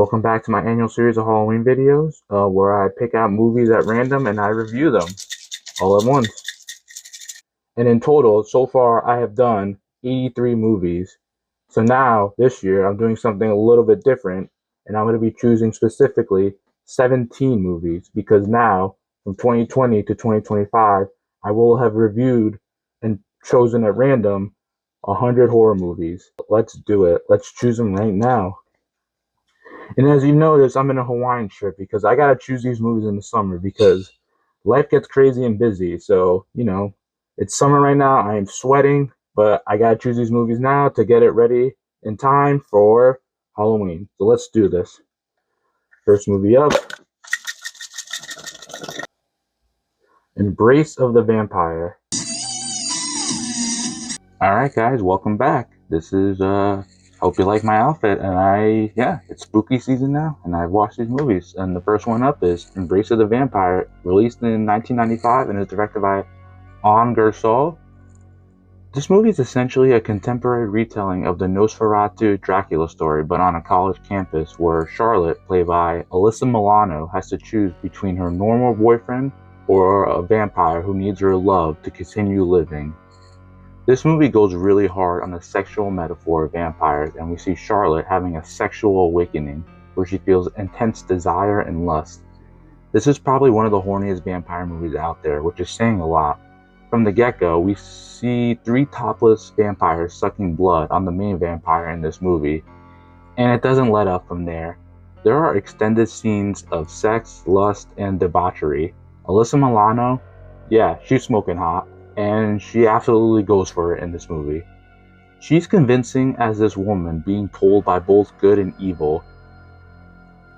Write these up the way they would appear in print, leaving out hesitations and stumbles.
Welcome back to my annual series of Halloween videos, where I pick out movies at random and I review them all at once. And in total, so far, I have done 83 movies. So now, this year, I'm doing something a little bit different, and I'm going to be choosing specifically 17 movies, because now, from 2020 to 2025, I will have reviewed and chosen at random 100 horror movies. Let's do it. Let's choose them right now. And as you notice, I'm in a Hawaiian shirt because I gotta choose these movies in the summer because life gets crazy and busy. So, it's summer right now. I am sweating, but I gotta choose these movies now to get it ready in time for Halloween. So let's do this. First movie up, Embrace of the Vampire. Alright guys, welcome back. This is hope you like my outfit, and it's spooky season now, and I've watched these movies, and the first one up is Embrace of the Vampire, released in 1995 and is directed by Evan Maguire. This movie is essentially a contemporary retelling of the Nosferatu Dracula story, but on a college campus where Charlotte, played by Alyssa Milano, has to choose between her normal boyfriend or a vampire who needs her love to continue living. This movie goes really hard on the sexual metaphor of vampires, and we see Charlotte having a sexual awakening where she feels intense desire and lust. This is probably one of the horniest vampire movies out there, which is saying a lot. From the get-go, we see 3 topless vampires sucking blood on the main vampire in this movie, and it doesn't let up from there. There are extended scenes of sex, lust, and debauchery. Alyssa Milano, she's smoking hot, and she absolutely goes for it in this movie. She's convincing as this woman being pulled by both good and evil.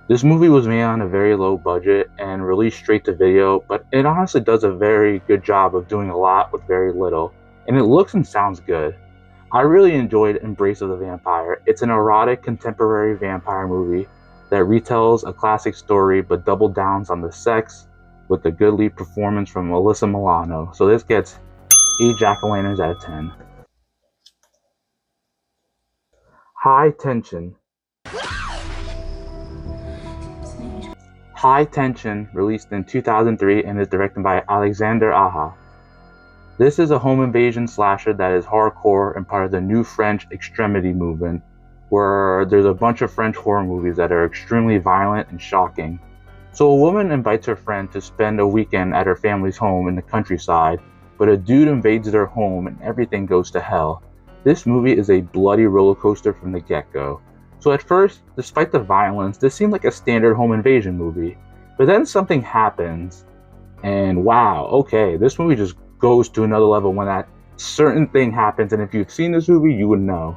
This movie was made on a very low budget and released straight to video, but it honestly does a very good job of doing a lot with very little, and it looks and sounds good. I really enjoyed Embrace of the Vampire. It's an erotic contemporary vampire movie that retells a classic story but double downs on the sex with a good lead performance from Alyssa Milano. So this gets 8 jack-o'-lanterns out of 10. High Tension. High Tension, released in 2003 and is directed by Alexandre Aja. This is a home invasion slasher that is hardcore and part of the new French extremity movement, where there's a bunch of French horror movies that are extremely violent and shocking. So a woman invites her friend to spend a weekend at her family's home in the countryside, but a dude invades their home and everything goes to hell. This movie is a bloody roller coaster from the get-go. So at first, despite the violence, this seemed like a standard home invasion movie. But then something happens, and wow, okay, this movie just goes to another level when that certain thing happens, and if you've seen this movie, you would know.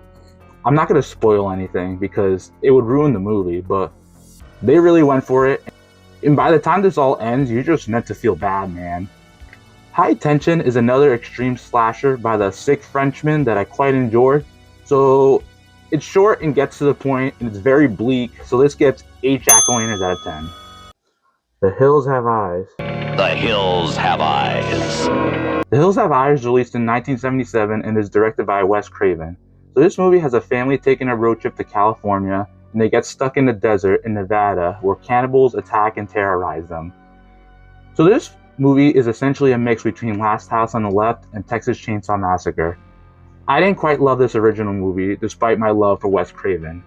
I'm not going to spoil anything because it would ruin the movie, but they really went for it. And by the time this all ends, you're just meant to feel bad, man. High Tension is another extreme slasher by the sick Frenchman that I quite enjoyed. So it's short and gets to the point, and it's very bleak. So this gets 8 jack-o'-lanterns out of 10. The Hills Have Eyes. The Hills Have Eyes. The Hills Have Eyes, released in 1977 and is directed by Wes Craven. So this movie has a family taking a road trip to California, and they get stuck in the desert in Nevada where cannibals attack and terrorize them. So this movie is essentially a mix between Last House on the Left and Texas Chainsaw Massacre. I didn't quite love this original movie despite my love for Wes Craven.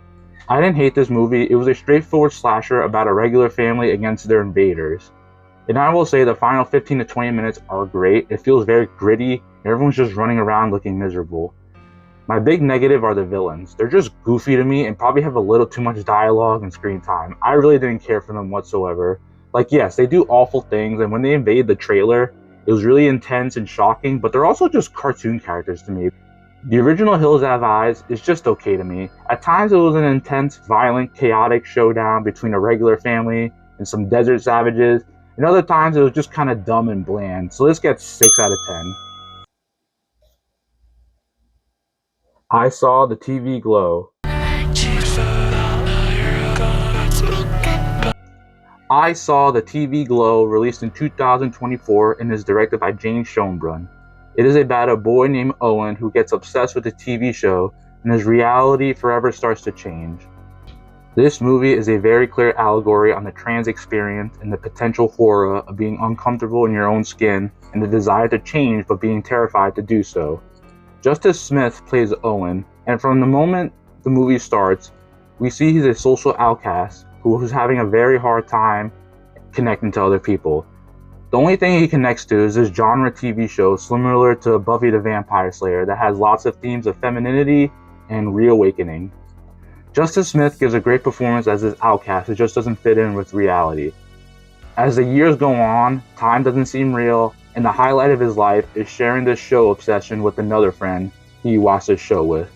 I didn't hate this movie. It was a straightforward slasher about a regular family against their invaders. And I will say the final 15 to 20 minutes are great. It feels very gritty. Everyone's just running around looking miserable. My big negative are the villains. They're just goofy to me and probably have a little too much dialogue and screen time. I really didn't care for them whatsoever. Like, yes, they do awful things, and when they invade the trailer, it was really intense and shocking, but they're also just cartoon characters to me. The original Hills Have Eyes is just okay to me. At times it was an intense, violent, chaotic showdown between a regular family and some desert savages, and other times it was just kind of dumb and bland, so this gets 6 out of 10. I Saw the TV Glow. I Saw the TV Glow, released in 2024 and is directed by Jane Schoenbrunn. It is about a boy named Owen who gets obsessed with the TV show and his reality forever starts to change. This movie is a very clear allegory on the trans experience and the potential horror of being uncomfortable in your own skin and the desire to change but being terrified to do so. Justice Smith plays Owen, and from the moment the movie starts, we see he's a social outcast who's having a very hard time connecting to other people. The only thing he connects to is this genre TV show similar to Buffy the Vampire Slayer that has lots of themes of femininity and reawakening. Justice Smith gives a great performance as this outcast who just doesn't fit in with reality. As the years go on, time doesn't seem real, and the highlight of his life is sharing this show obsession with another friend he watched this show with.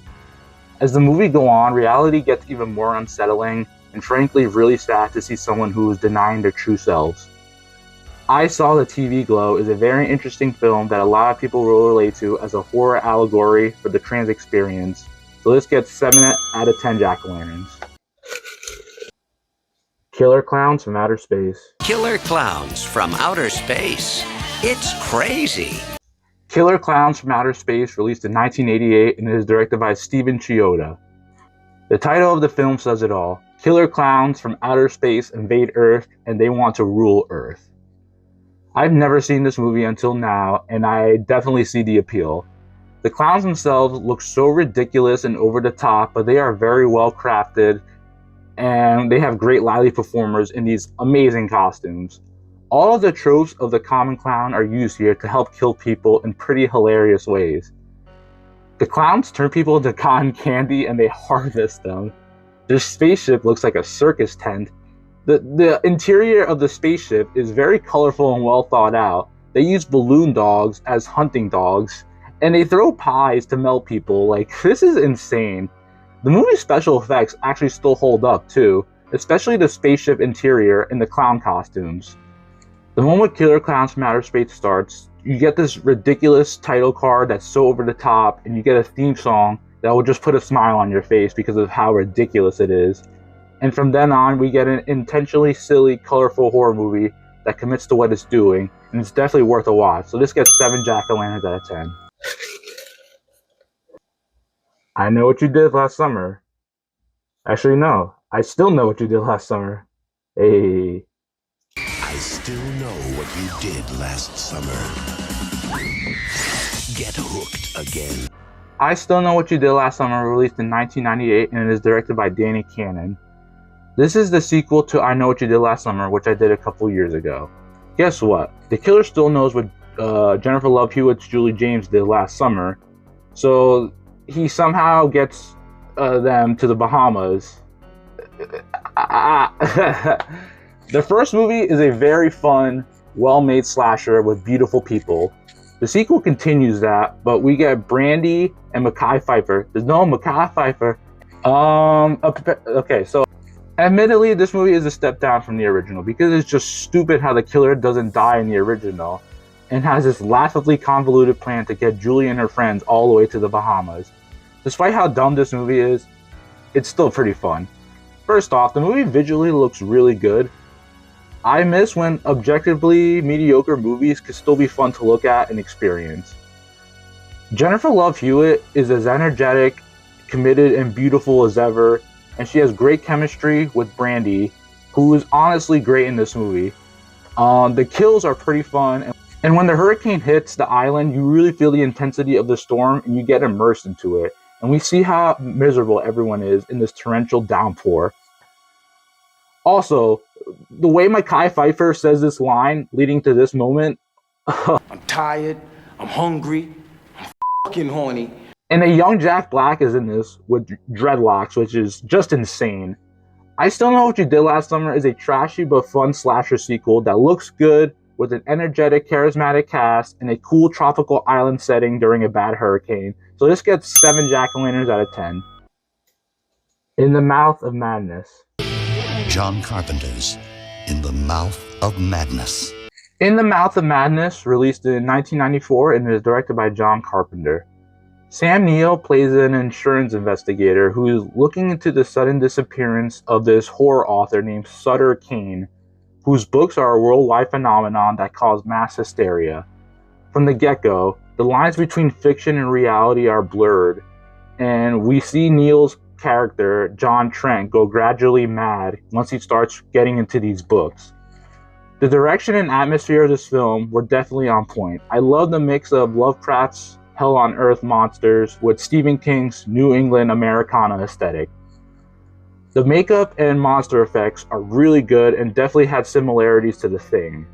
As the movie goes on, reality gets even more unsettling and frankly really sad to see someone who is denying their true selves. I Saw the TV Glow is a very interesting film that a lot of people will relate to as a horror allegory for the trans experience. So this gets 7 out of 10 jack-o'-lanterns. Killer Clowns from Outer Space. Killer Clowns from Outer Space. It's crazy. Killer Clowns from Outer Space, released in 1988, and is directed by Steven Chioda. The title of the film says it all. Killer clowns from outer space invade Earth, and they want to rule Earth. I've never seen this movie until now, and I definitely see the appeal. The clowns themselves look so ridiculous and over the top, but they are very well crafted, and they have great lively performers in these amazing costumes. All of the tropes of the common clown are used here to help kill people in pretty hilarious ways. The clowns turn people into cotton candy and they harvest them. Their spaceship looks like a circus tent. The interior of the spaceship is very colorful and well thought out. They use balloon dogs as hunting dogs, and they throw pies to melt people. Like, this is insane. The movie's special effects actually still hold up too, especially the spaceship interior and the clown costumes. The moment Killer Clowns from Outer Space starts, you get this ridiculous title card that's so over the top, and you get a theme song that will just put a smile on your face because of how ridiculous it is. And from then on, we get an intentionally silly, colorful horror movie that commits to what it's doing, and it's definitely worth a watch. So this gets 7 jack-o'-lanterns out of 10. I Know What You Did Last Summer. Actually, no. I still know what you did last summer. Hey. I still know what you did last summer. Get hooked again. I Still Know What You Did Last Summer, released in 1998, and it is directed by Danny Cannon. This is the sequel to I Know What You Did Last Summer, which I did a couple years ago. Guess what? The killer still knows what Jennifer Love Hewitt's Julie James did last summer, so he somehow gets them to the Bahamas. The first movie is a very fun, well-made slasher with beautiful people. The sequel continues that, but we get Brandy and Mekhi Phifer. There's no Mekhi Phifer. Okay, so admittedly, this movie is a step down from the original because it's just stupid how the killer doesn't die in the original and has this laughably convoluted plan to get Julie and her friends all the way to the Bahamas. Despite how dumb this movie is, it's still pretty fun. First off, the movie visually looks really good. I miss when objectively mediocre movies could still be fun to look at and experience. Jennifer Love Hewitt is as energetic, committed, and beautiful as ever, and she has great chemistry with Brandy, who is honestly great in this movie. The kills are pretty fun, and when the hurricane hits the island, you really feel the intensity of the storm and you get immersed into it. And we see how miserable everyone is in this torrential downpour. Also, the way Mekhi Phifer says this line leading to this moment. I'm tired, I'm hungry, I'm fucking horny. And a young Jack Black is in this with dreadlocks, which is just insane. I Still Know What You Did Last Summer is a trashy but fun slasher sequel that looks good with an energetic, charismatic cast and a cool tropical island setting during a bad hurricane. So this gets 7 jack-o'-lanterns out of 10. In the Mouth of Madness. John Carpenter's In the Mouth of Madness. In the Mouth of Madness, released in 1994 and is directed by John Carpenter. Sam Neill plays an insurance investigator who is looking into the sudden disappearance of this horror author named Sutter Kane, whose books are a worldwide phenomenon that caused mass hysteria. From the get-go, the lines between fiction and reality are blurred, and we see Neill's character, John Trent, go gradually mad once he starts getting into these books. The direction and atmosphere of this film were definitely on point. I love the mix of Lovecraft's Hell on Earth monsters with Stephen King's New England Americana aesthetic. The makeup and monster effects are really good and definitely had similarities to The Thing.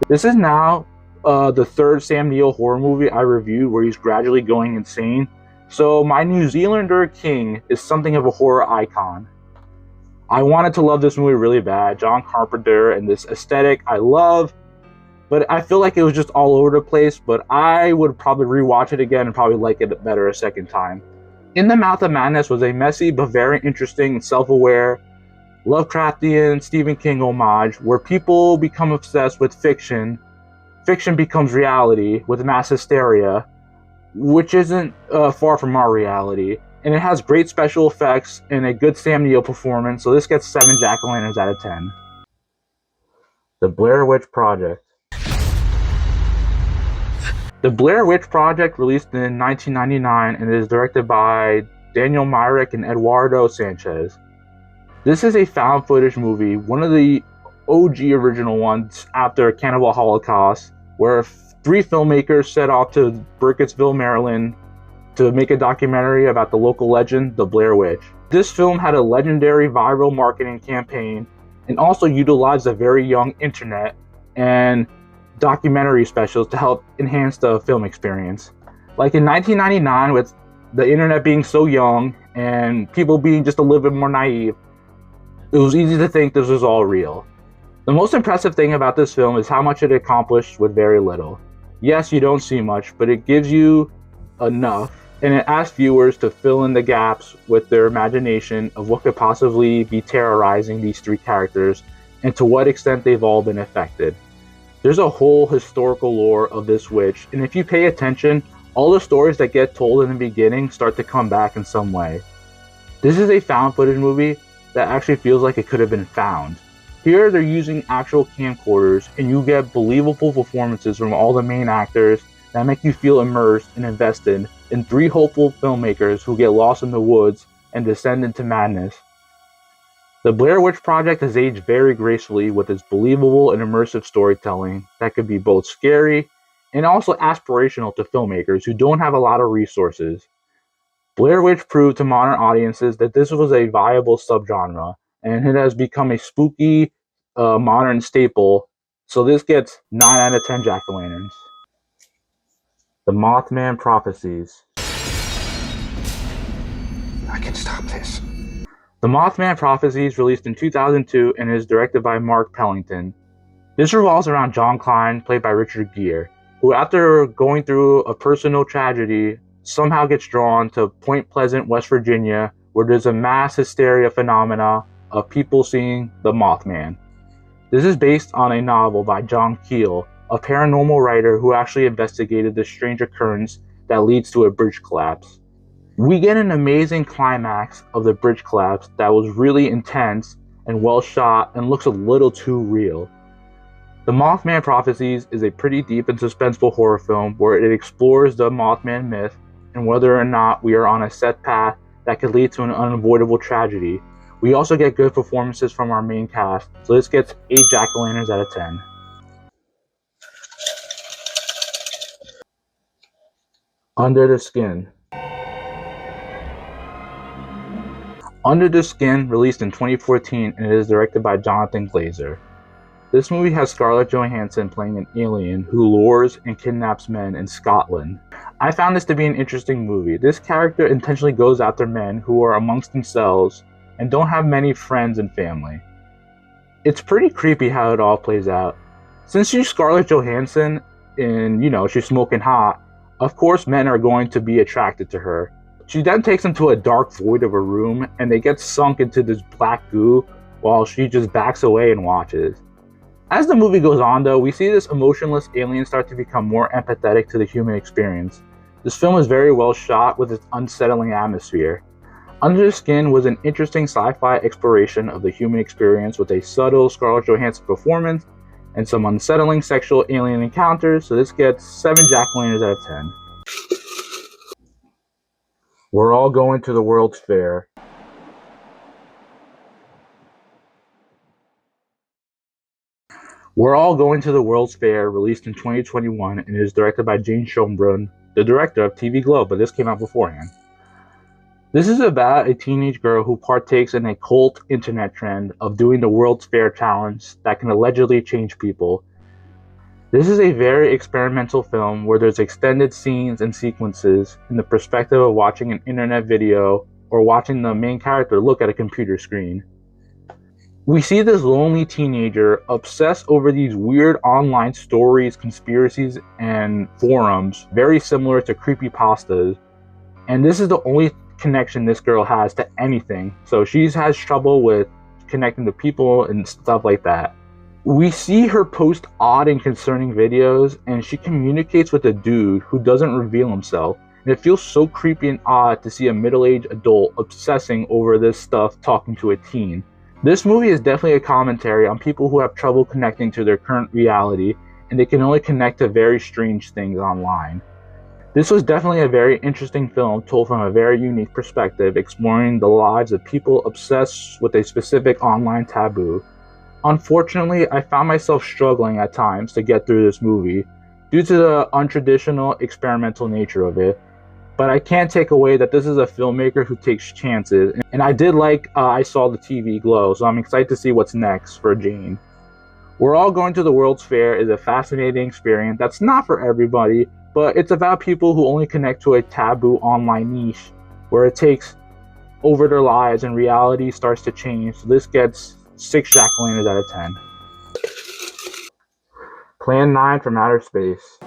This is now the third Sam Neill horror movie I reviewed where he's gradually going insane. So my New Zealander king is something of a horror icon. I wanted to love this movie really bad. John Carpenter and this aesthetic I love, but I feel like it was just all over the place, but I would probably rewatch it again and probably like it better a second time. In the Mouth of Madness was a messy but very interesting, self-aware, Lovecraftian Stephen King homage where people become obsessed with fiction. Fiction becomes reality with mass hysteria, which isn't far from our reality. And it has great special effects and a good Sam Neill performance, so this gets 7 jack-o'-lanterns out of 10. The Blair Witch Project. The Blair Witch Project released in 1999 and is directed by Daniel Myrick and Eduardo Sanchez. This is a found footage movie, one of the OG original ones after Cannibal Holocaust, where 3 filmmakers set off to Burkittsville, Maryland to make a documentary about the local legend, the Blair Witch. This film had a legendary viral marketing campaign and also utilized a very young internet and documentary specials to help enhance the film experience. Like in 1999, with the internet being so young and people being just a little bit more naive, it was easy to think this was all real. The most impressive thing about this film is how much it accomplished with very little. Yes, you don't see much, but it gives you enough, and it asks viewers to fill in the gaps with their imagination of what could possibly be terrorizing these 3 characters and to what extent they've all been affected. There's a whole historical lore of this witch, and if you pay attention, all the stories that get told in the beginning start to come back in some way. This is a found footage movie that actually feels like it could have been found. Here they're using actual camcorders, and you get believable performances from all the main actors that make you feel immersed and invested in 3 hopeful filmmakers who get lost in the woods and descend into madness. The Blair Witch Project has aged very gracefully with its believable and immersive storytelling that could be both scary and also aspirational to filmmakers who don't have a lot of resources. Blair Witch proved to modern audiences that this was a viable subgenre, and it has become a spooky modern staple, so this gets 9 out of 10 jack-o'-lanterns. The Mothman Prophecies. I can stop this. The Mothman Prophecies released in 2002 and is directed by Mark Pellington. This revolves around John Klein, played by Richard Gere, who after going through a personal tragedy somehow gets drawn to Point Pleasant, West Virginia, where there's a mass hysteria phenomena of people seeing the Mothman. This is based on a novel by John Keel, a paranormal writer who actually investigated the strange occurrence that leads to a bridge collapse. We get an amazing climax of the bridge collapse that was really intense and well shot and looks a little too real. The Mothman Prophecies is a pretty deep and suspenseful horror film where it explores the Mothman myth and whether or not we are on a set path that could lead to an unavoidable tragedy. We also get good performances from our main cast, so this gets 8 jack-o'-lanterns out of 10. Under the Skin. Under the Skin released in 2014 and it is directed by Jonathan Glazer. This movie has Scarlett Johansson playing an alien who lures and kidnaps men in Scotland. I found this to be an interesting movie. This character intentionally goes after men who are amongst themselves and don't have many friends and family. It's pretty creepy how it all plays out. Since she's Scarlett Johansson and, she's smoking hot, of course men are going to be attracted to her. She then takes them to a dark void of a room and they get sunk into this black goo while she just backs away and watches. As the movie goes on though, we see this emotionless alien start to become more empathetic to the human experience. This film is very well shot with its unsettling atmosphere. Under the Skin was an interesting sci-fi exploration of the human experience with a subtle Scarlett Johansson performance and some unsettling sexual alien encounters, so this gets 7 jack-o'-lanterns out of 10. We're all going to the World's Fair. We're All Going to the World's Fair, released in 2021, and is directed by Jane Schoenbrunn, the director of TV Globe, but this came out beforehand. This is about a teenage girl who partakes in a cult internet trend of doing the World's Fair challenge that can allegedly change people. This is a very experimental film where there's extended scenes and sequences in the perspective of watching an internet video or watching the main character look at a computer screen. We see this lonely teenager obsess over these weird online stories, conspiracies, and forums, very similar to creepypastas. And this is the only connection this girl has to anything. So she has trouble with connecting to people and stuff like that. We see her post odd and concerning videos, and she communicates with a dude who doesn't reveal himself. And it feels so creepy and odd to see a middle-aged adult obsessing over this stuff talking to a teen. This movie is definitely a commentary on people who have trouble connecting to their current reality, and they can only connect to very strange things online. This was definitely a very interesting film told from a very unique perspective, exploring the lives of people obsessed with a specific online taboo. Unfortunately, I found myself struggling at times to get through this movie due to the untraditional, experimental nature of it. But I can't take away that this is a filmmaker who takes chances, and I did like I Saw the TV Glow, so I'm excited to see what's next for Jane. We're All Going to the World's Fair is a fascinating experience that's not for everybody, but it's about people who only connect to a taboo online niche where it takes over their lives and reality starts to change. So this gets 6 jack-o'-lanterns out of 10. Plan 9 from Outer Space.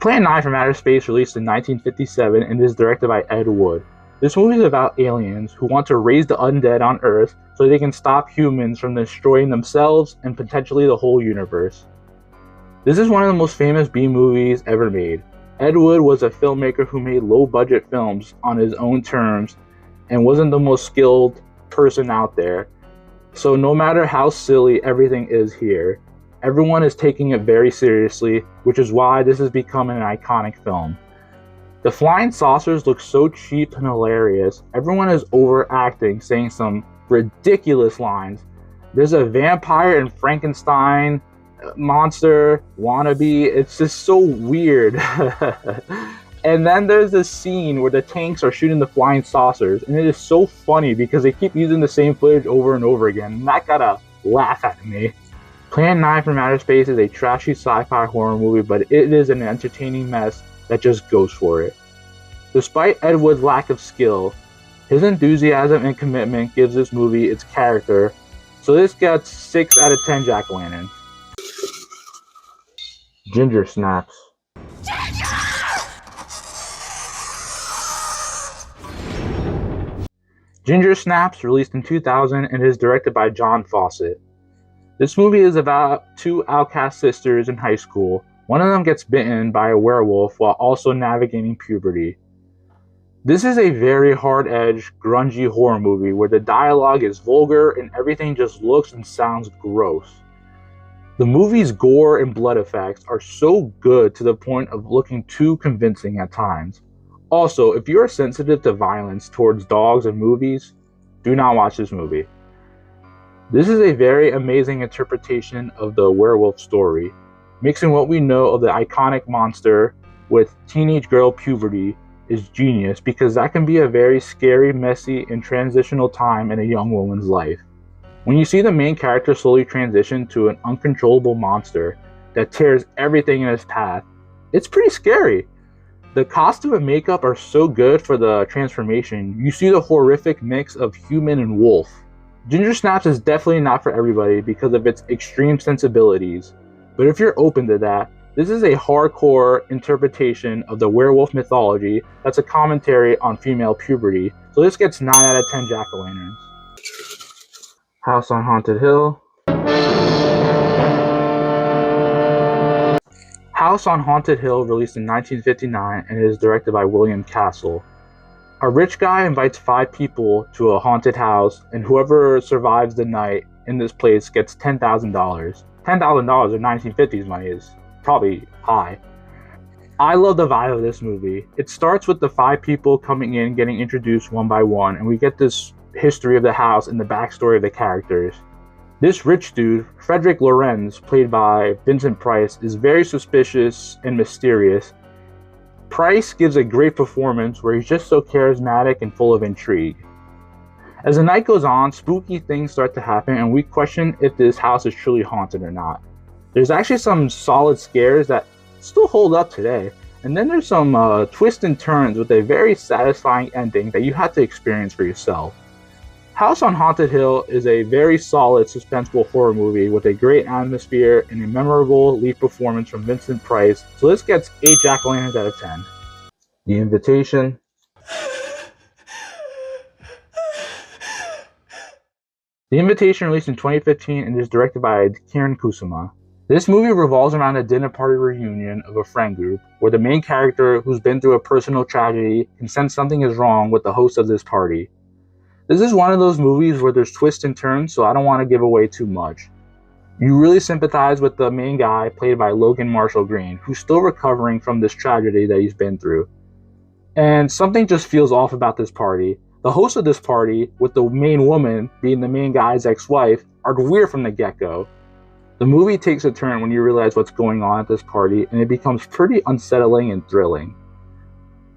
Plan 9 from Outer Space released in 1957 and is directed by Ed Wood. This movie is about aliens who want to raise the undead on Earth so they can stop humans from destroying themselves and potentially the whole universe. This is one of the most famous B-movies ever made. Ed Wood was a filmmaker who made low-budget films on his own terms and wasn't the most skilled person out there. So no matter how silly everything is here, everyone is taking it very seriously, which is why this has become an iconic film. The flying saucers look so cheap and hilarious. Everyone is overacting, saying some ridiculous lines. There's a vampire and Frankenstein monster wannabe. It's just so weird. And then there's this scene where the tanks are shooting the flying saucers, and it is so funny because they keep using the same footage over and over again, and that gotta laugh at me. Plan 9 from Outer Space is a trashy sci-fi horror movie, but it is an entertaining mess that just goes for it. Despite Ed Wood's lack of skill, his enthusiasm and commitment gives this movie its character, so this gets 6 out of 10 jack-o'-lanterns. Ginger Snaps. Ginger Snaps, released in 2000 and is directed by John Fawcett. This movie is about 2 outcast sisters in high school. One of them gets bitten by a werewolf while also navigating puberty. This is a very hard-edged, grungy horror movie where the dialogue is vulgar and everything just looks and sounds gross. The movie's gore and blood effects are so good to the point of looking too convincing at times. Also, if you are sensitive to violence towards dogs and movies, do not watch this movie. This is a very amazing interpretation of the werewolf story, mixing what we know of the iconic monster with teenage girl puberty is genius because that can be a very scary, messy, and transitional time in a young woman's life. When you see the main character slowly transition to an uncontrollable monster that tears everything in its path, it's pretty scary. The costume and makeup are so good for the transformation. You see the horrific mix of human and wolf. Ginger Snaps is definitely not for everybody because of its extreme sensibilities, but if you're open to that, this is a hardcore interpretation of the werewolf mythology that's a commentary on female puberty, so this gets 9 out of 10 jack-o'-lanterns. House on Haunted Hill. House on Haunted Hill, released in 1959 and is directed by William Castle. A rich guy invites 5 people to a haunted house, and whoever survives the night in this place gets $10,000. $10,000 in 1950s money is probably high. I love the vibe of this movie. It starts with the 5 people coming in, getting introduced one by one, and we get this history of the house and the backstory of the characters. This rich dude, Frederick Lorenz, played by Vincent Price, is very suspicious and mysterious. Price gives a great performance where he's just so charismatic and full of intrigue. As the night goes on, spooky things start to happen and we question if this house is truly haunted or not. There's actually some solid scares that still hold up today, and then there's some twists and turns with a very satisfying ending that you have to experience for yourself. House on Haunted Hill is a very solid suspenseful horror movie with a great atmosphere and a memorable lead performance from Vincent Price, so this gets 8 jack-o'-lanterns out of 10. The Invitation. The Invitation released in 2015 and is directed by Karen Kusama. This movie revolves around a dinner party reunion of a friend group, where the main character, who's been through a personal tragedy, can sense something is wrong with the host of this party. This is one of those movies where there's twists and turns, so I don't want to give away too much. You really sympathize with the main guy, played by Logan Marshall Green, who's still recovering from this tragedy that he's been through. And something just feels off about this party. The host of this party, with the main woman being the main guy's ex-wife, are weird from the get-go. The movie takes a turn when you realize what's going on at this party, and it becomes pretty unsettling and thrilling.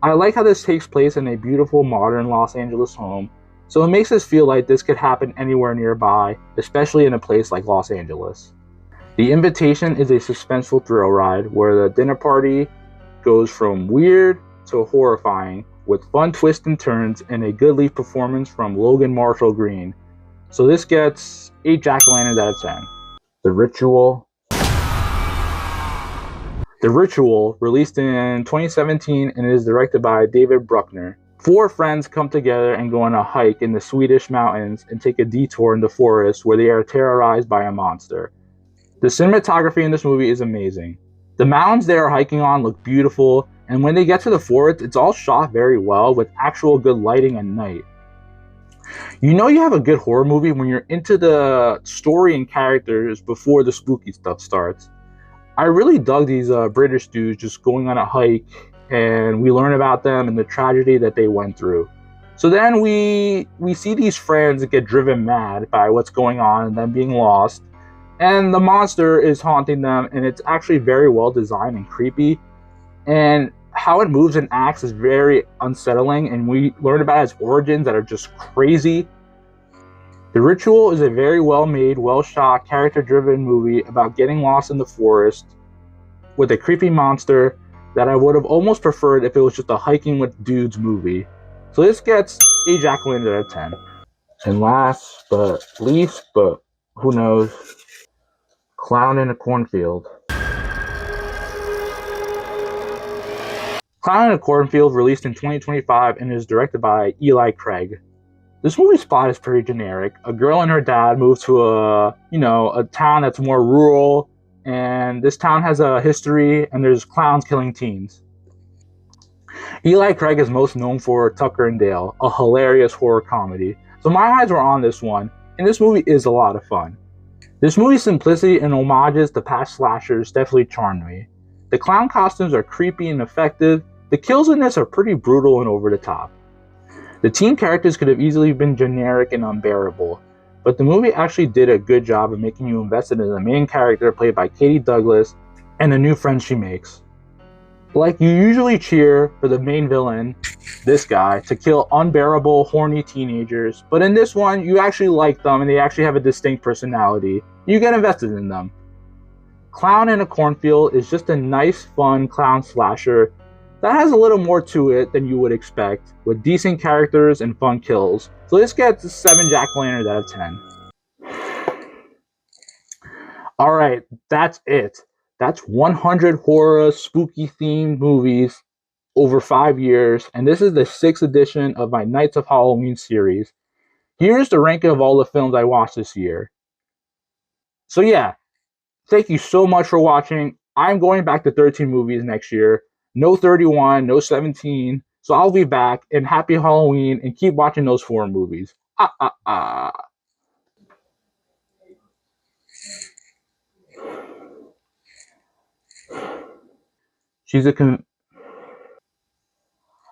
I like how this takes place in a beautiful modern Los Angeles home, so it makes us feel like this could happen anywhere nearby, especially in a place like Los Angeles. The Invitation is a suspenseful thrill ride where the dinner party goes from weird to horrifying, with fun twists and turns and a good lead performance from Logan Marshall Green. So this gets 8 jack-o'-lanterns out of 10. The Ritual. The Ritual, released in 2017 and is directed by David Bruckner. 4 friends come together and go on a hike in the Swedish mountains and take a detour in the forest where they are terrorized by a monster. The cinematography in this movie is amazing. The mountains they are hiking on look beautiful, and when they get to the forest, it's all shot very well with actual good lighting at night. You know you have a good horror movie when you're into the story and characters before the spooky stuff starts. I really dug these British dudes just going on a hike, and we learn about them and the tragedy that they went through. So then we see these friends get driven mad by what's going on and them being lost, and the monster is haunting them, and it's actually very well designed and creepy, and how it moves and acts is very unsettling, and we learn about its origins that are just crazy. The Ritual is a very well made, well shot, character driven movie about getting lost in the forest with a creepy monster that I would have almost preferred if it was just a hiking with dudes movie. So this gets 8 jack-o'-lanterns out of 10. And last but least, but who knows, Clown in a Cornfield. Clown in a Cornfield released in 2025 and is directed by Eli Craig. This movie's plot is pretty generic. A girl and her dad move to a town that's more rural, and this town has a history, and there's clowns killing teens. Eli Craig is most known for Tucker and Dale, a hilarious horror comedy. So my eyes were on this one, and this movie is a lot of fun. This movie's simplicity and homages to past slashers definitely charmed me. The clown costumes are creepy and effective. The kills in this are pretty brutal and over the top. The teen characters could have easily been generic and unbearable, but the movie actually did a good job of making you invested in the main character played by Katie Douglas and the new friends she makes. Like, you usually cheer for the main villain, this guy, to kill unbearable, horny teenagers, but in this one, you actually like them and they actually have a distinct personality. You get invested in them. Clown in a Cornfield is just a nice, fun clown slasher that has a little more to it than you would expect, with decent characters and fun kills. So this gets 7 jack-o'-lanterns out of 10. Alright, that's it. That's 100 horror, spooky themed movies over 5 years, and this is the 6th edition of my Nights of Halloween series. Here's the ranking of all the films I watched this year. So yeah, thank you so much for watching. I'm going back to 13 movies next year. No 31, no 17. So I'll be back, and happy Halloween, and keep watching those horror movies. She's a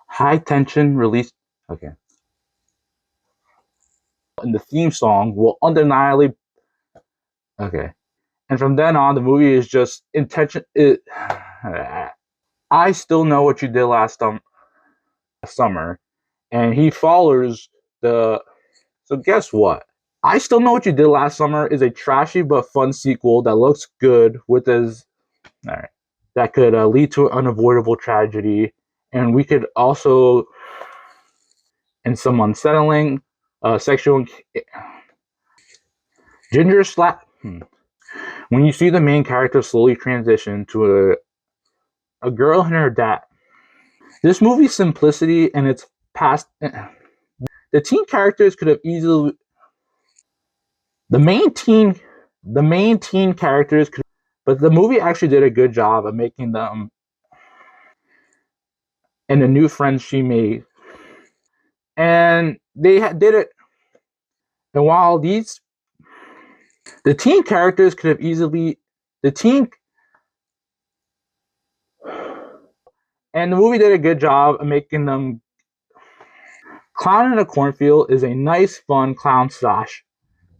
high tension release. Okay. And the theme song will undeniably Okay. And from then on, the movie is just intention. I still know what you did last summer, and he follows the. So guess what? I still know what you did last summer is a trashy but fun sequel that looks good with as all right, that could lead to an unavoidable tragedy, and we could also in some unsettling sexual ginger slap. When you see the main character slowly transition to a girl and her dad. This movie's simplicity and its past. The teen characters could have easily. The main teen. The main teen characters could. But the movie actually did a good job of making them and the new friends she made. And they did it. And while the teen characters could have easily. The teen. And the movie did a good job of making them. Clown in a Cornfield is a nice, fun clown slash